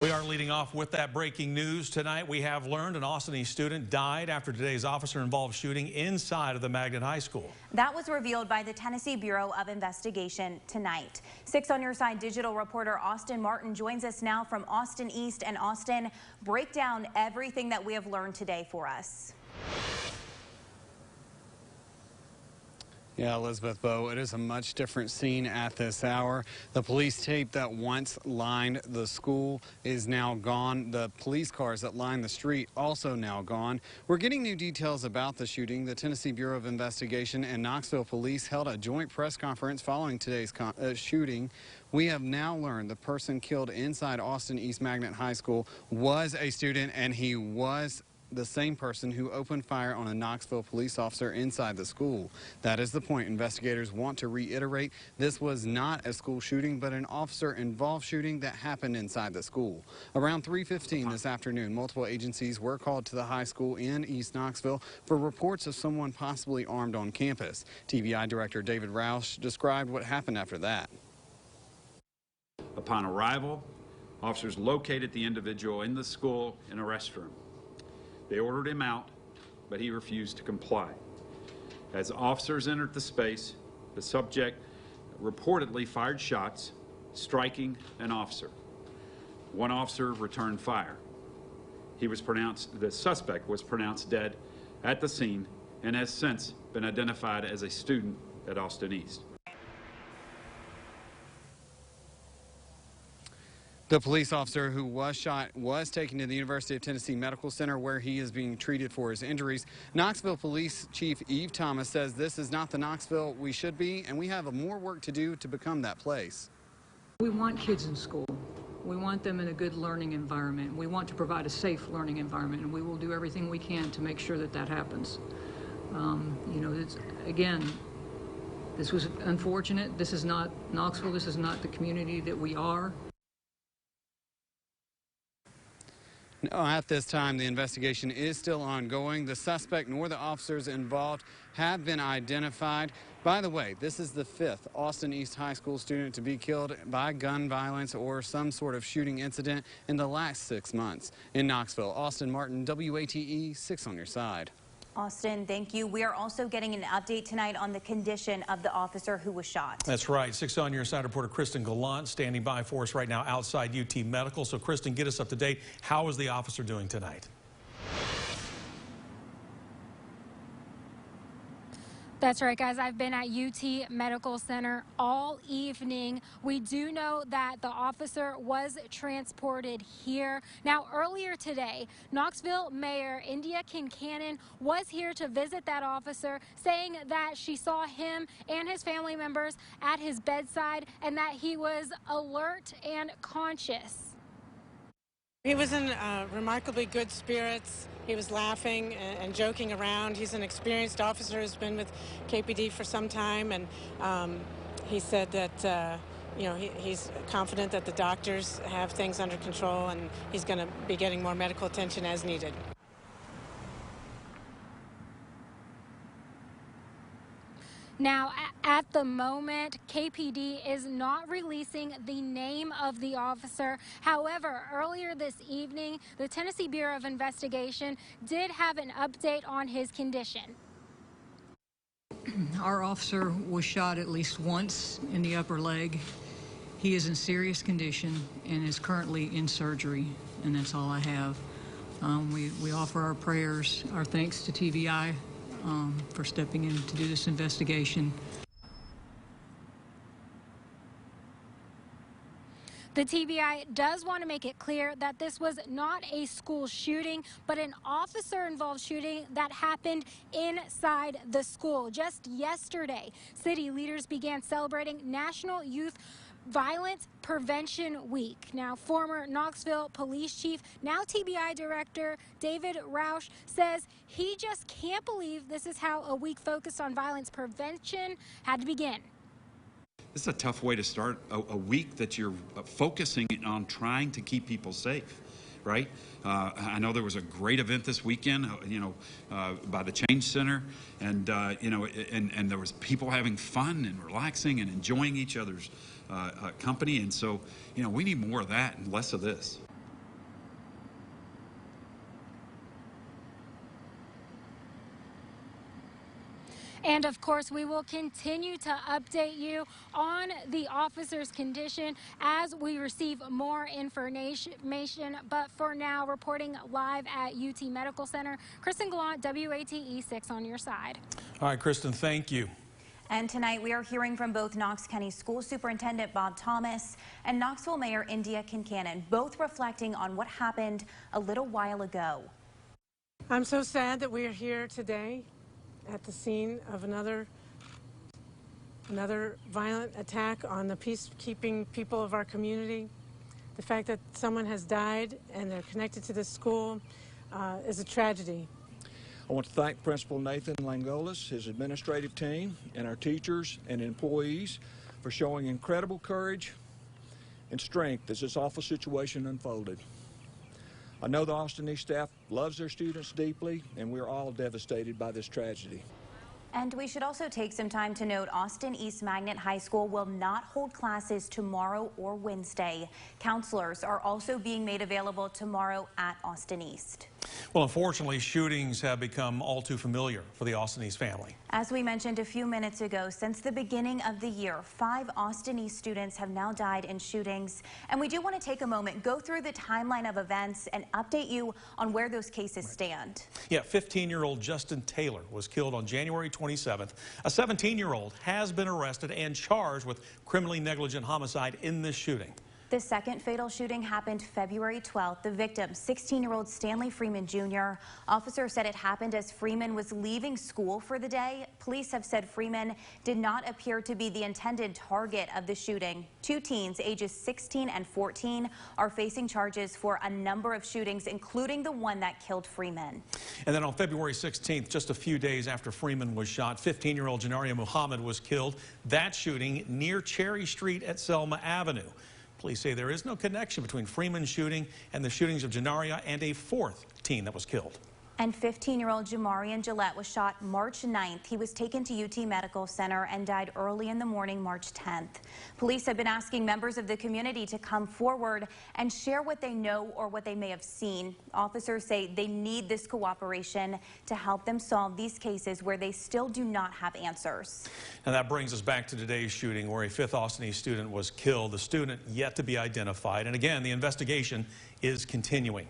We are leading off with that breaking news tonight. We have learned an AustinEast student died after today's officer-involved shooting inside of the Magnet High School. That was revealed by the Tennessee Bureau of Investigation tonight. 6 on Your Side digital reporter Austin Martin joins us now from AustinEast. And Austin, break down everything that we have learned today for us. Yeah, Elizabeth Bowe, it is a much different scene at this hour. The police tape that once lined the school is now gone. The police cars that line the street also now gone. We're getting new details about the shooting. The Tennessee Bureau of Investigation and Knoxville Police held a joint press conference following today's shooting. We have now learned the person killed inside AustinEast Magnet High School was a student, and he was the same person who opened fire on a Knoxville police officer inside the school. That is the point investigators want to reiterate. This was not a school shooting, but an officer-involved shooting that happened inside the school. Around 3:15 this afternoon, multiple agencies were called to the high school in East Knoxville for reports of someone possibly armed on campus. TVI Director David Roush described what happened after that. Upon arrival, officers located the individual in the school in a restroom. They ordered him out, but he refused to comply. As officers entered the space, the subject reportedly fired shots, striking an officer. One officer returned fire. The suspect was pronounced dead at the scene and has since been identified as a student at AustinEast. The police officer who was shot was taken to the University of Tennessee Medical Center, where he is being treated for his injuries. Knoxville Police Chief Eve Thomas says this is not the Knoxville we should be, and we have more work to do to become that place. We want kids in school. We want them in a good learning environment. We want to provide a safe learning environment, and we will do everything we can to make sure that that happens. Again, this was unfortunate. This is not Knoxville. This is not the community that we are. No, at this time, the investigation is still ongoing. The suspect nor the officers involved have been identified. By the way, this is the 5th AustinEast High School student to be killed by gun violence or some sort of shooting incident in the last 6 months. In Knoxville, Austin Martin, WATE, 6 on Your Side. Austin, thank you. We are also getting an update tonight on the condition of the officer who was shot. That's right. 6 on Your Side reporter Kristen Gallant standing by for us right now outside UT Medical. So, Kristen, get us up to date. How is the officer doing tonight? That's right, guys. I've been at UT Medical Center all evening. We do know that the officer was transported here. Now, earlier today, Knoxville Mayor India Kincannon was here to visit that officer, saying that she saw him and his family members at his bedside and that he was alert and conscious. He was in remarkably good spirits. He was laughing and joking around. He's an experienced officer who's been with KPD for some time, and he said that he's confident that the doctors have things under control, and he's going to be getting more medical attention as needed. Now, at the moment, KPD is not releasing the name of the officer. However, earlier this evening, the Tennessee Bureau of Investigation did have an update on his condition. Our officer was shot at least once in the upper leg. He is in serious condition and is currently in surgery, and that's all I have. We offer our prayers, our thanks to TVI for stepping in to do this investigation. The TVI does want to make it clear that this was not a school shooting, but an officer-involved shooting that happened inside the school. Just yesterday, city leaders began celebrating National Youth Violence Prevention Week. Now, former Knoxville Police Chief, now TBI Director David Roush says he just can't believe this is how a week focused on violence prevention had to begin. This is a tough way to start a week that you're focusing on trying to keep people safe, right? I know there was a great event this weekend, by the Change Center, and and there was people having fun and relaxing and enjoying each other's company, and so we need more of that and less of this. And of course, we will continue to update you on the officer's condition as we receive more information. But for now, reporting live at UT Medical Center, Kristen Gallant, WATE 6 on your side. All right, Kristen, thank you. And tonight we are hearing from both Knox County School Superintendent Bob Thomas and Knoxville Mayor India Kincannon, both reflecting on what happened a little while ago. I'm so sad that we are here today at the scene of another violent attack on the peacekeeping people of our community. The fact that someone has died and they're connected to this school is a tragedy. I want to thank Principal Nathan Langolis, his administrative team, and our teachers and employees for showing incredible courage and strength as this awful situation unfolded. I know the AustinEast staff loves their students deeply, and we're all devastated by this tragedy. And we should also take some time to note AustinEast Magnet High School will not hold classes tomorrow or Wednesday. Counselors are also being made available tomorrow at AustinEast. Well, unfortunately, shootings have become all too familiar for the AustinEast family. As we mentioned a few minutes ago, since the beginning of the year, 5 AustinEast students have now died in shootings. And we do want to take a moment, go through the timeline of events and update you on where those cases stand. Yeah, 15-year-old Justin Taylor was killed on January 27th. A 17-year-old has been arrested and charged with criminally negligent homicide in this shooting. The second fatal shooting happened February 12th. The victim, 16-year-old Stanley Freeman Jr. Officers said it happened as Freeman was leaving school for the day. Police have said Freeman did not appear to be the intended target of the shooting. 2 teens, ages 16 and 14, are facing charges for a number of shootings, including the one that killed Freeman. And then on February 16th, just a few days after Freeman was shot, 15-year-old Janaria Muhammad was killed. That shooting near Cherry Street at Selma Avenue. Police say there is no connection between Freeman's shooting and the shootings of Janaria and a 4th teen that was killed. And 15-year-old Jamarian Gillette was shot March 9th. He was taken to UT Medical Center and died early in the morning, March 10th. Police have been asking members of the community to come forward and share what they know or what they may have seen. Officers say they need this cooperation to help them solve these cases where they still do not have answers. And that brings us back to today's shooting where a 5th AustinEast student was killed. The student yet to be identified. And again, the investigation is continuing.